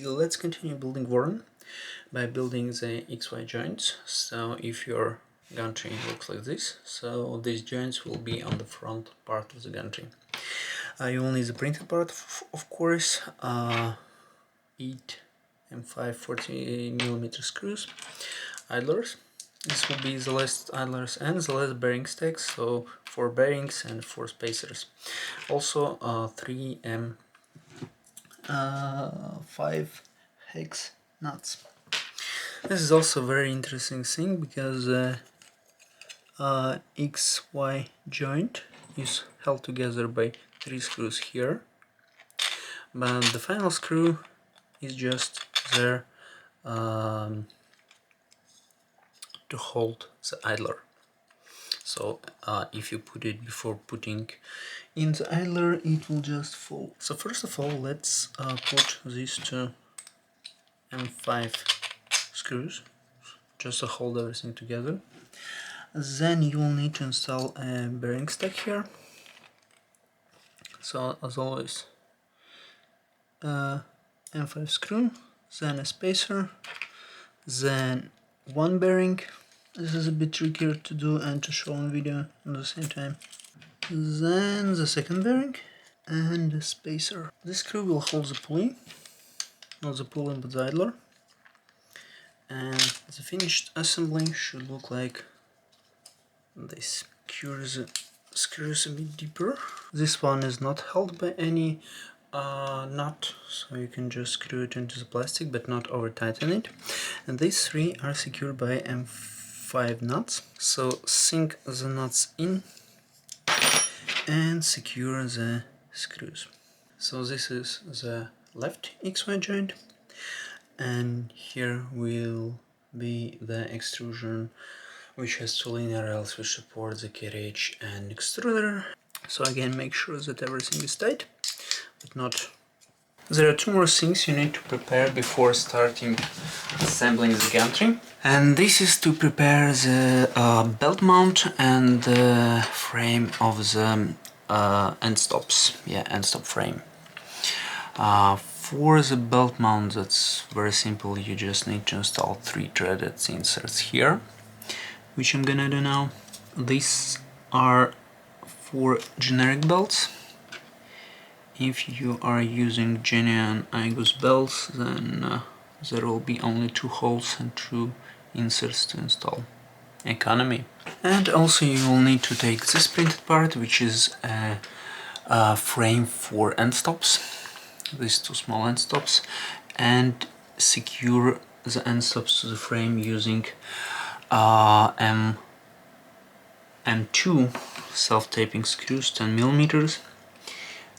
Let's continue building Voron by building the XY joints. So if your gantry looks like this, so these joints will be on the front part of the gantry. You will need the printed part, of course, 8 M5 40mm screws, idlers. This will be the last idlers and the last bearing stacks, so 4 bearings and 4 spacers. Also 3 5 hex nuts. This is also a very interesting thing because XY joint is held together by 3 screws here, but the final screw is just there to hold the idler. So if you put it before putting in the idler, it will just fall. So first of all, let's put these 2 M5 screws just to hold everything together. Then you will need to install a bearing stack here. So as always, M5 screw, then a spacer, then 1 bearing. This is a bit trickier to do and to show on video at the same time. Then the second bearing and the spacer. This screw will hold the pulley, not the pulley but the idler. And the finished assembly should look like this. Screws a bit deeper. This one is not held by any nut, so you can just screw it into the plastic but not over tighten it. And these 3 are secured by M5 nuts. So sink the nuts in and secure the screws. So this is the left XY joint, and here will be the extrusion, which has 2 linear rails which support the carriage and extruder. So again, make sure that everything is tight, but not. There are 2 more things you need to prepare before starting assembling the gantry. And this is to prepare the belt mount and the frame of the end stops. Yeah, end stop frame. For the belt mount, that's very simple. You just need to install 3 threaded inserts here, which I'm gonna do now. These are for generic belts. If you are using genuine Igus belts, then there will be only 2 holes and 2 inserts to install. Economy. And also you will need to take this printed part, which is a frame for end stops, these 2 small end stops, and secure the end stops to the frame using M2 self-taping screws, 10mm.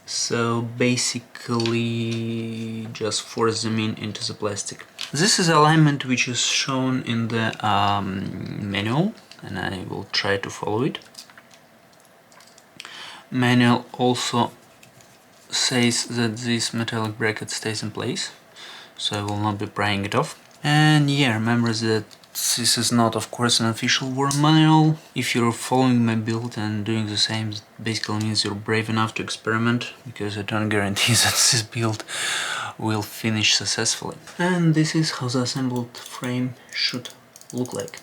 So basically just force them into the plastic. This is alignment which is shown in the manual, and I will try to follow it. Manual also says that this metallic bracket stays in place, so I will not be prying it off. And yeah, remember that this is not, of course, an official Voron manual. If you're following my build and doing the same, it basically means you're brave enough to experiment, because I don't guarantee that this build will finish successfully. And this is how the assembled frame should look like.